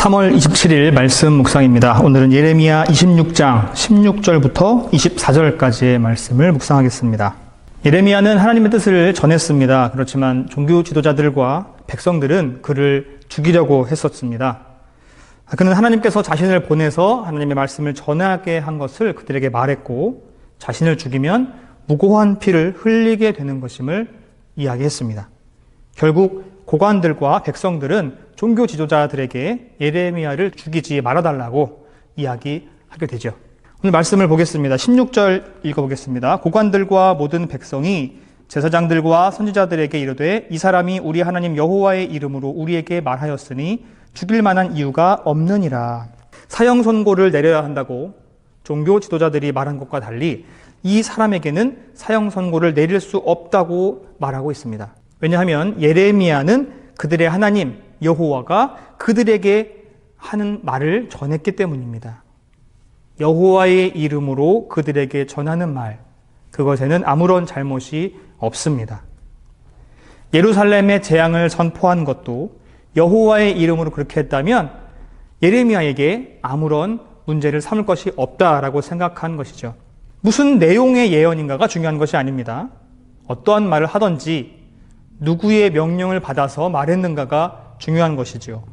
3월 27일 말씀 묵상입니다. 오늘은 예레미야 26장 16절부터 24절까지의 말씀을 묵상하겠습니다. 예레미야는 하나님의 뜻을 전했습니다. 그렇지만 종교 지도자들과 백성들은 그를 죽이려고 했었습니다. 그는 하나님께서 자신을 보내서 하나님의 말씀을 전하게 한 것을 그들에게 말했고, 자신을 죽이면 무고한 피를 흘리게 되는 것임을 이야기했습니다. 결국 고관들과 백성들은 종교 지도자들에게 예레미야를 죽이지 말아달라고 이야기하게 되죠. 오늘 말씀을 보겠습니다. 16절 읽어보겠습니다. 고관들과 모든 백성이 제사장들과 선지자들에게 이르되 이 사람이 우리 하나님 여호와의 이름으로 우리에게 말하였으니 죽일 만한 이유가 없느니라. 사형 선고를 내려야 한다고 종교 지도자들이 말한 것과 달리 이 사람에게는 사형 선고를 내릴 수 없다고 말하고 있습니다. 왜냐하면 예레미야는 그들의 하나님 여호와가 그들에게 하는 말을 전했기 때문입니다. 여호와의 이름으로 그들에게 전하는 말, 그것에는 아무런 잘못이 없습니다. 예루살렘의 재앙을 선포한 것도 여호와의 이름으로 그렇게 했다면 예레미야에게 아무런 문제를 삼을 것이 없다라고 생각한 것이죠. 무슨 내용의 예언인가가 중요한 것이 아닙니다. 어떠한 말을 하든지 누구의 명령을 받아서 말했는가가 중요한 것이지요.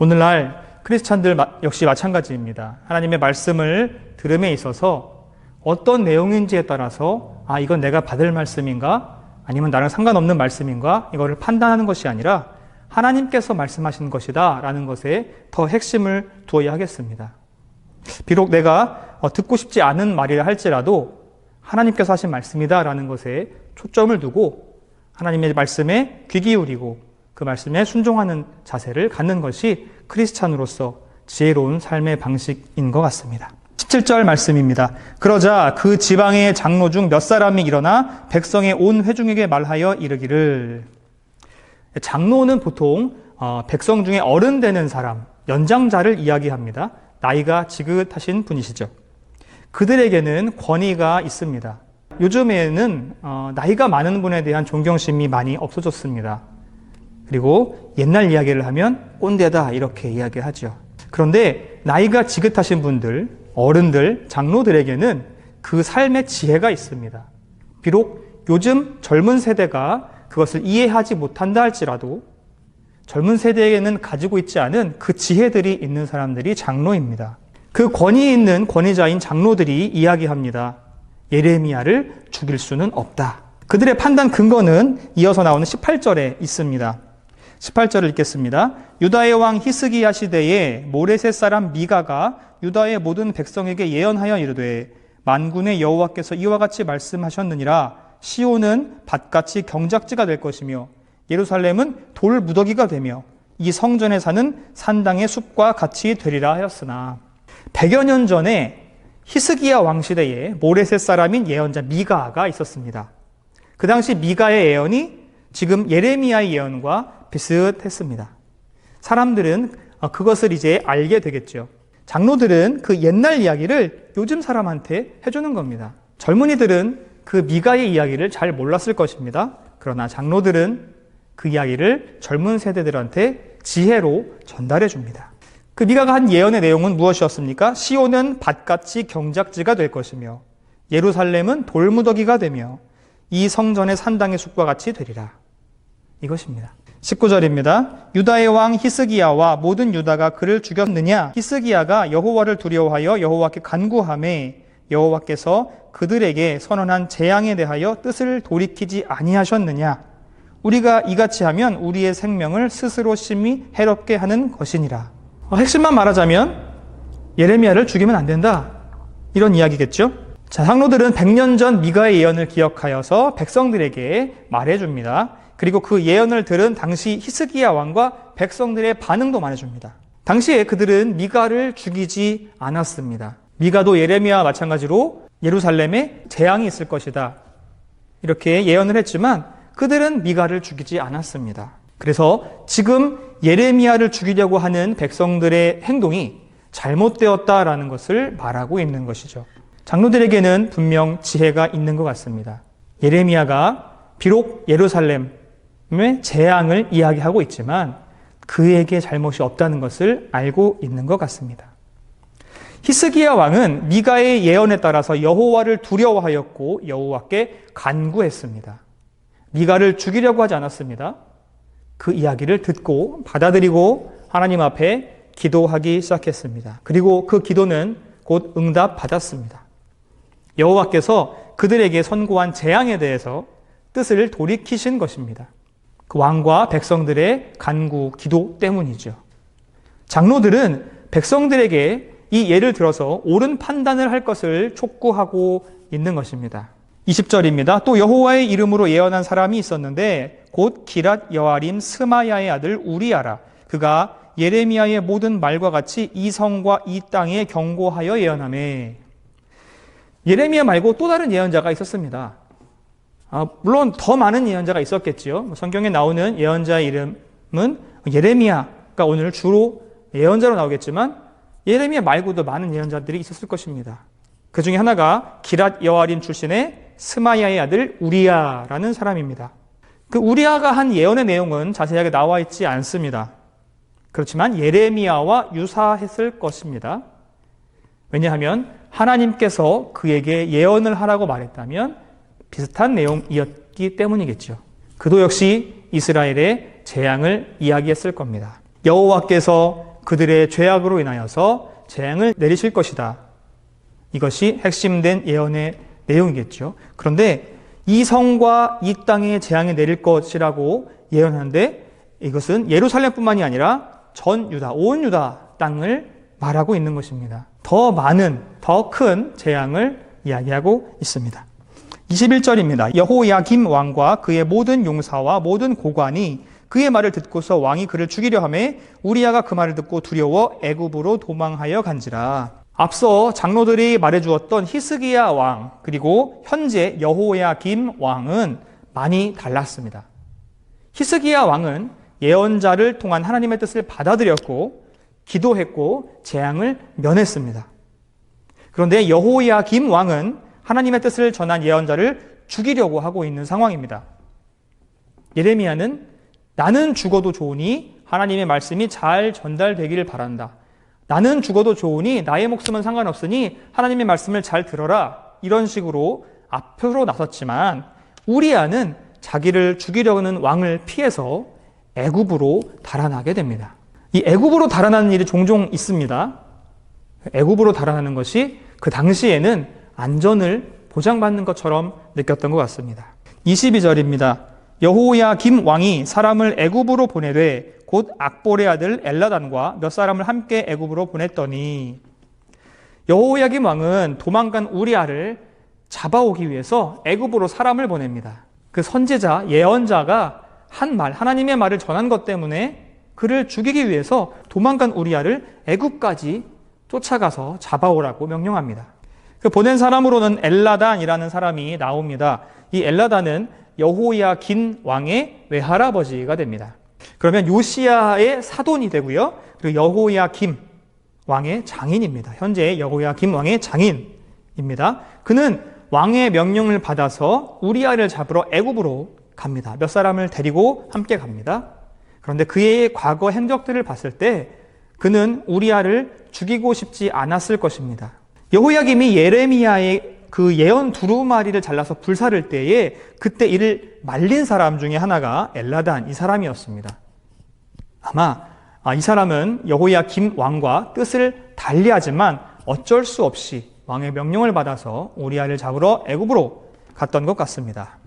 오늘날 크리스찬들 역시 마찬가지입니다. 하나님의 말씀을 들음에 있어서 어떤 내용인지에 따라서 이건 내가 받을 말씀인가 아니면 나랑 상관없는 말씀인가 이거를 판단하는 것이 아니라 하나님께서 말씀하신 것이다 라는 것에 더 핵심을 두어야 하겠습니다. 비록 내가 듣고 싶지 않은 말이라 할지라도 하나님께서 하신 말씀이다 라는 것에 초점을 두고 하나님의 말씀에 귀 기울이고 그 말씀에 순종하는 자세를 갖는 것이 크리스찬으로서 지혜로운 삶의 방식인 것 같습니다. 17절 말씀입니다. 그러자 그 지방의 장로 중 몇 사람이 일어나 백성의 온 회중에게 말하여 이르기를. 장로는 보통 백성 중에 어른 되는 사람, 연장자를 이야기합니다. 나이가 지긋하신 분이시죠. 그들에게는 권위가 있습니다. 요즘에는 나이가 많은 분에 대한 존경심이 많이 없어졌습니다. 그리고 옛날 이야기를 하면 꼰대다 이렇게 이야기하죠. 그런데 나이가 지긋하신 분들, 어른들, 장로들에게는 그 삶의 지혜가 있습니다. 비록 요즘 젊은 세대가 그것을 이해하지 못한다 할지라도 젊은 세대에게는 가지고 있지 않은 그 지혜들이 있는 사람들이 장로입니다. 그 권위 있는 권위자인 장로들이 이야기합니다. 예레미야를 죽일 수는 없다. 그들의 판단 근거는 이어서 나오는 18절에 있습니다. 18절을 읽겠습니다. 유다의 왕 히스기야 시대에 모레셋 사람 미가가 유다의 모든 백성에게 예언하여 이르되 만군의 여호와께서 이와 같이 말씀하셨느니라. 시온은 밭같이 경작지가 될 것이며 예루살렘은 돌 무더기가 되며 이 성전에 사는 산당의 숲과 같이 되리라 하였으나 100여 년 전에 히스기야 왕 시대에 모레셋 사람인 예언자 미가가 있었습니다. 그 당시 미가의 예언이 지금 예레미야의 예언과 비슷했습니다. 사람들은 그것을 이제 알게 되겠죠. 장로들은 그 옛날 이야기를 요즘 사람한테 해주는 겁니다. 젊은이들은 그 미가의 이야기를 잘 몰랐을 것입니다. 그러나 장로들은 그 이야기를 젊은 세대들한테 지혜로 전달해 줍니다. 그 미가가 한 예언의 내용은 무엇이었습니까? 시온은 밭같이 경작지가 될 것이며 예루살렘은 돌무더기가 되며 이 성전의 산당의 숲과 같이 되리라. 이것입니다. 19절입니다. 유다의 왕 히스기야와 모든 유다가 그를 죽였느냐? 히스기야가 여호와를 두려워하여 여호와께 간구하매 여호와께서 그들에게 선언한 재앙에 대하여 뜻을 돌이키지 아니하셨느냐? 우리가 이같이 하면 우리의 생명을 스스로 심히 해롭게 하는 것이니라. 핵심만 말하자면 예레미야를 죽이면 안 된다. 이런 이야기겠죠. 자, 장로들은 100년 전 미가의 예언을 기억하여서 백성들에게 말해줍니다. 그리고 그 예언을 들은 당시 히스기야 왕과 백성들의 반응도 말해줍니다. 당시에 그들은 미가를 죽이지 않았습니다. 미가도 예레미야와 마찬가지로 예루살렘에 재앙이 있을 것이다. 이렇게 예언을 했지만 그들은 미가를 죽이지 않았습니다. 그래서 지금 예레미야를 죽이려고 하는 백성들의 행동이 잘못되었다라는 것을 말하고 있는 것이죠. 장로들에게는 분명 지혜가 있는 것 같습니다. 예레미야가 비록 예루살렘의 재앙을 이야기하고 있지만 그에게 잘못이 없다는 것을 알고 있는 것 같습니다. 히스기야 왕은 미가의 예언에 따라서 여호와를 두려워하였고 여호와께 간구했습니다. 미가를 죽이려고 하지 않았습니다. 그 이야기를 듣고 받아들이고 하나님 앞에 기도하기 시작했습니다. 그리고 그 기도는 곧 응답받았습니다. 여호와께서 그들에게 선고한 재앙에 대해서 뜻을 돌이키신 것입니다. 그 왕과 백성들의 간구, 기도 때문이죠. 장로들은 백성들에게 이 예를 들어서 옳은 판단을 할 것을 촉구하고 있는 것입니다. 20절입니다. 또 여호와의 이름으로 예언한 사람이 있었는데 곧 기랏 여아림 스마야의 아들 우리아라. 그가 예레미야의 모든 말과 같이 이 성과 이 땅에 경고하여 예언하매. 예레미야 말고 또 다른 예언자가 있었습니다. 물론 더 많은 예언자가 있었겠지요. 성경에 나오는 예언자의 이름은 예레미야가 오늘 주로 예언자로 나오겠지만 예레미야 말고도 많은 예언자들이 있었을 것입니다. 그 중에 하나가 기랏 여아림 출신의 스마야의 아들 우리야라는 사람입니다. 그 우리야가 한 예언의 내용은 자세하게 나와 있지 않습니다. 그렇지만 예레미야와 유사했을 것입니다. 왜냐하면 하나님께서 그에게 예언을 하라고 말했다면 비슷한 내용이었기 때문이겠죠. 그도 역시 이스라엘의 재앙을 이야기했을 겁니다. 여호와께서 그들의 죄악으로 인하여서 재앙을 내리실 것이다. 이것이 핵심된 예언의 내용이겠죠. 그런데 이 성과 이 땅에 재앙이 내릴 것이라고 예언하는데 이것은 예루살렘뿐만이 아니라 전 유다, 온 유다 땅을 말하고 있는 것입니다. 더 많은, 더 큰 재앙을 이야기하고 있습니다. 21절입니다. 여호야김 왕과 그의 모든 용사와 모든 고관이 그의 말을 듣고서 왕이 그를 죽이려 하매 우리야가 그 말을 듣고 두려워 애굽으로 도망하여 간지라. 앞서 장로들이 말해주었던 히스기야 왕 그리고 현재 여호야김 왕은 많이 달랐습니다. 히스기야 왕은 예언자를 통한 하나님의 뜻을 받아들였고 기도했고 재앙을 면했습니다. 그런데 여호야김 왕은 하나님의 뜻을 전한 예언자를 죽이려고 하고 있는 상황입니다. 예레미야는 나는 죽어도 좋으니 하나님의 말씀이 잘 전달되기를 바란다. 나는 죽어도 좋으니 나의 목숨은 상관없으니 하나님의 말씀을 잘 들어라. 이런 식으로 앞으로 나섰지만 우리야는 자기를 죽이려는 왕을 피해서 애굽으로 달아나게 됩니다. 이 애굽으로 달아나는 일이 종종 있습니다. 애굽으로 달아나는 것이 그 당시에는 안전을 보장받는 것처럼 느꼈던 것 같습니다. 22절입니다. 여호야김 왕이 사람을 애굽으로 보내되 곧 악볼의 아들 엘라단과 몇 사람을 함께 애굽으로 보냈더니 여호야김 왕은 도망간 우리아를 잡아오기 위해서 애굽으로 사람을 보냅니다. 그 선지자, 예언자가 한 말, 하나님의 말을 전한 것 때문에 그를 죽이기 위해서 도망간 우리아를 애굽까지 쫓아가서 잡아오라고 명령합니다. 그 보낸 사람으로는 엘라단이라는 사람이 나옵니다. 이 엘라단은 여호야긴 왕의 외할아버지가 됩니다. 그러면 요시야의 사돈이 되고요. 그리고 여호야김 왕의 장인입니다. 현재 여호야김 왕의 장인입니다. 그는 왕의 명령을 받아서 우리아를 잡으러 애굽으로 갑니다. 몇 사람을 데리고 함께 갑니다. 그런데 그의 과거 행적들을 봤을 때 그는 우리아를 죽이고 싶지 않았을 것입니다. 여호야김이 예레미야의 그 예언 두루마리를 잘라서 불사를 때에 그때 이를 말린 사람 중에 하나가 엘라단 이 사람이었습니다. 아마 이 사람은 여호야김 왕과 뜻을 달리하지만 어쩔 수 없이 왕의 명령을 받아서 우리아를 잡으러 애굽으로 갔던 것 같습니다.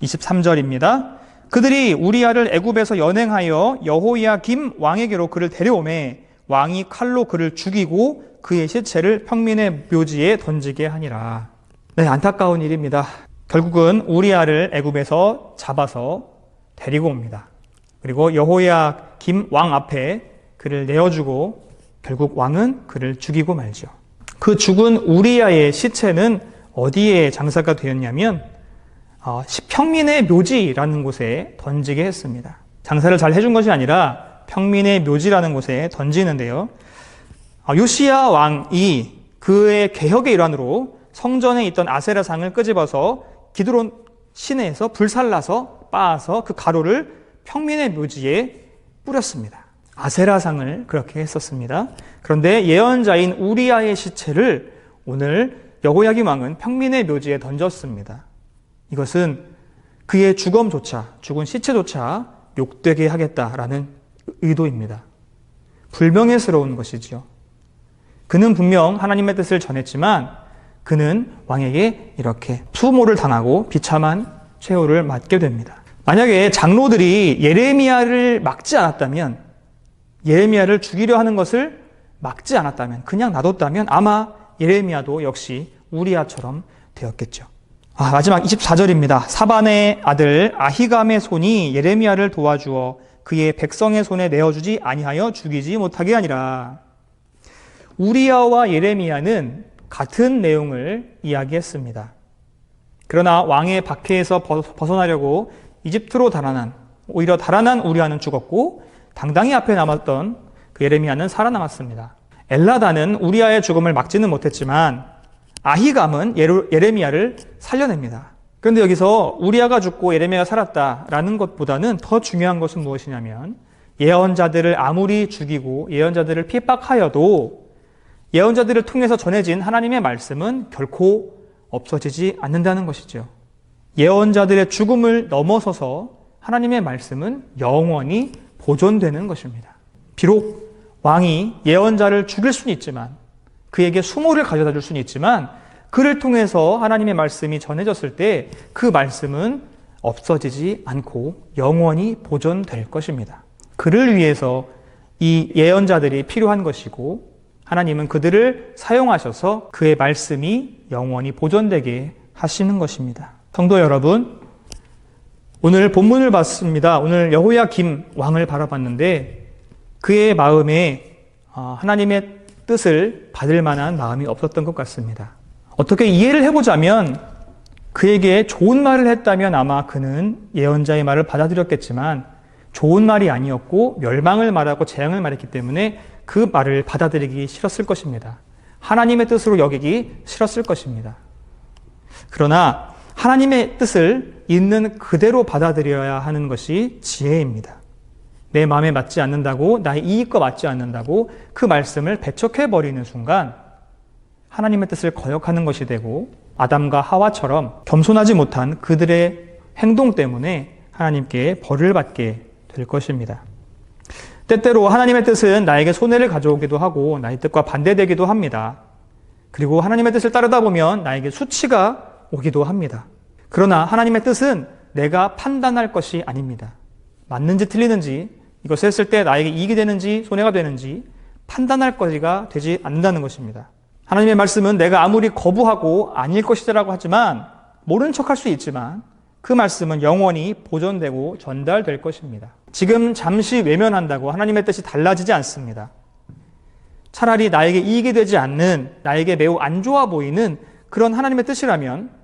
23절입니다. 그들이 우리아를 애굽에서 연행하여 여호야김 왕에게로 그를 데려오매 왕이 칼로 그를 죽이고 그의 시체를 평민의 묘지에 던지게 하니라. 네, 안타까운 일입니다. 결국은 우리아를 애굽에서 잡아서 데리고 옵니다. 그리고 여호야김 왕 앞에 그를 내어주고 결국 왕은 그를 죽이고 말죠. 그 죽은 우리아의 시체는 어디에 장사가 되었냐면 평민의 묘지라는 곳에 던지게 했습니다. 장사를 잘 해준 것이 아니라 평민의 묘지라는 곳에 던지는데요. 요시야 왕이 그의 개혁의 일환으로 성전에 있던 아세라상을 끄집어서 기드론 시내에서 불살라서 빻아서 그 가루를 평민의 묘지에 뿌렸습니다. 아세라상을 그렇게 했었습니다. 그런데 예언자인 우리아의 시체를 오늘 여호야김 왕은 평민의 묘지에 던졌습니다. 이것은 그의 죽은 시체조차 욕되게 하겠다라는 의도입니다. 불명예스러운 것이지요. 그는 분명 하나님의 뜻을 전했지만 그는 왕에게 이렇게 수모를 당하고 비참한 최후를 맞게 됩니다. 만약에 장로들이 예레미야를 막지 않았다면, 예레미야를 죽이려 하는 것을 막지 않았다면, 그냥 놔뒀다면 아마 예레미야도 역시 우리아처럼 되었겠죠. 마지막 24절입니다. 사반의 아들 아히감의 손이 예레미야를 도와주어 그의 백성의 손에 내어주지 아니하여 죽이지 못하게 하니라. 우리아와 예레미야는 같은 내용을 이야기했습니다. 그러나 왕의 박해에서 벗어나려고 이집트로 오히려 달아난 우리아는 죽었고 당당히 앞에 남았던 그 예레미야는 살아남았습니다. 엘라다는 우리아의 죽음을 막지는 못했지만 아히감은 예레미야를 살려냅니다. 그런데 여기서 우리아가 죽고 예레미야가 살았다라는 것보다는 더 중요한 것은 무엇이냐면 예언자들을 아무리 죽이고 예언자들을 핍박하여도 예언자들을 통해서 전해진 하나님의 말씀은 결코 없어지지 않는다는 것이죠. 예언자들의 죽음을 넘어서서 하나님의 말씀은 영원히 보존되는 것입니다. 비록 왕이 예언자를 죽일 수는 있지만, 그에게 수모를 가져다 줄 수는 있지만, 그를 통해서 하나님의 말씀이 전해졌을 때 그 말씀은 없어지지 않고 영원히 보존될 것입니다. 그를 위해서 이 예언자들이 필요한 것이고 하나님은 그들을 사용하셔서 그의 말씀이 영원히 보존되게 하시는 것입니다. 성도 여러분, 오늘 본문을 봤습니다. 오늘 여호야김 왕을 바라봤는데 그의 마음에 하나님의 뜻을 받을 만한 마음이 없었던 것 같습니다. 어떻게 이해를 해보자면 그에게 좋은 말을 했다면 아마 그는 예언자의 말을 받아들였겠지만 좋은 말이 아니었고 멸망을 말하고 재앙을 말했기 때문에 그 말을 받아들이기 싫었을 것입니다. 하나님의 뜻으로 여기기 싫었을 것입니다. 그러나 하나님의 뜻을 있는 그대로 받아들여야 하는 것이 지혜입니다. 내 마음에 맞지 않는다고, 나의 이익과 맞지 않는다고 그 말씀을 배척해버리는 순간 하나님의 뜻을 거역하는 것이 되고 아담과 하와처럼 겸손하지 못한 그들의 행동 때문에 하나님께 벌을 받게 될 것입니다. 때때로 하나님의 뜻은 나에게 손해를 가져오기도 하고 나의 뜻과 반대되기도 합니다. 그리고 하나님의 뜻을 따르다 보면 나에게 수치가 오기도 합니다. 그러나 하나님의 뜻은 내가 판단할 것이 아닙니다. 맞는지 틀리는지, 이것을 했을 때 나에게 이익이 되는지 손해가 되는지 판단할 것이가 되지 않는다는 것입니다. 하나님의 말씀은 내가 아무리 거부하고 아닐 것이라고 하지만, 모른 척할 수 있지만 그 말씀은 영원히 보존되고 전달될 것입니다. 지금 잠시 외면한다고 하나님의 뜻이 달라지지 않습니다. 차라리 나에게 이익이 되지 않는, 나에게 매우 안 좋아 보이는 그런 하나님의 뜻이라면,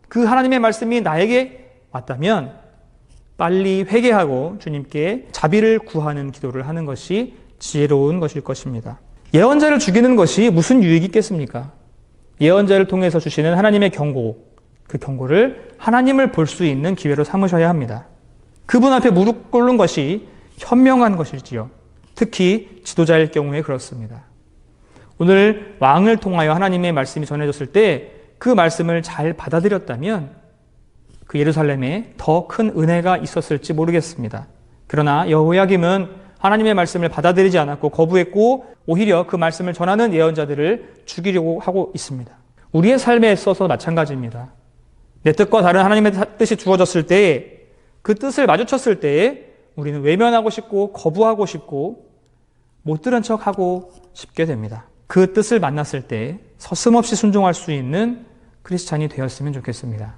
그 하나님의 말씀이 나에게 맞다면 빨리 회개하고 주님께 자비를 구하는 기도를 하는 것이 지혜로운 것일 것입니다. 예언자를 죽이는 것이 무슨 유익이 있겠습니까? 예언자를 통해서 주시는 하나님의 경고, 그 경고를 하나님을 볼 수 있는 기회로 삼으셔야 합니다. 그분 앞에 무릎 꿇는 것이 현명한 것이지요. 특히 지도자일 경우에 그렇습니다. 오늘 왕을 통하여 하나님의 말씀이 전해졌을 때 그 말씀을 잘 받아들였다면 그 예루살렘에 더 큰 은혜가 있었을지 모르겠습니다. 그러나 여호야김은 하나님의 말씀을 받아들이지 않았고 거부했고 오히려 그 말씀을 전하는 예언자들을 죽이려고 하고 있습니다. 우리의 삶에 있어서 마찬가지입니다. 내 뜻과 다른 하나님의 뜻이 주어졌을 때, 그 뜻을 마주쳤을 때 우리는 외면하고 싶고 거부하고 싶고 못 들은 척하고 싶게 됩니다. 그 뜻을 만났을 때 서슴없이 순종할 수 있는 크리스찬이 되었으면 좋겠습니다.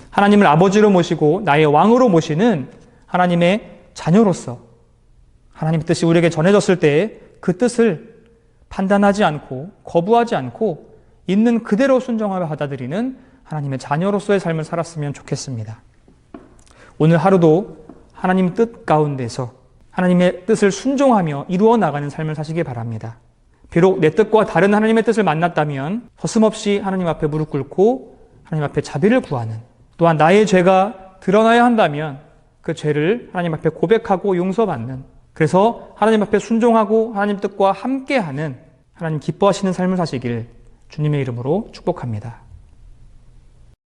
하나님을 아버지로 모시고 나의 왕으로 모시는 하나님의 자녀로서 하나님의 뜻이 우리에게 전해졌을 때 그 뜻을 판단하지 않고 거부하지 않고 있는 그대로 순종하며 받아들이는 하나님의 자녀로서의 삶을 살았으면 좋겠습니다. 오늘 하루도 하나님의 뜻 가운데서 하나님의 뜻을 순종하며 이루어 나가는 삶을 사시기 바랍니다. 비록 내 뜻과 다른 하나님의 뜻을 만났다면 서슴없이 하나님 앞에 무릎 꿇고 하나님 앞에 자비를 구하는, 또한 나의 죄가 드러나야 한다면 그 죄를 하나님 앞에 고백하고 용서받는, 그래서 하나님 앞에 순종하고 하나님 뜻과 함께하는 하나님 기뻐하시는 삶을 사시길 주님의 이름으로 축복합니다.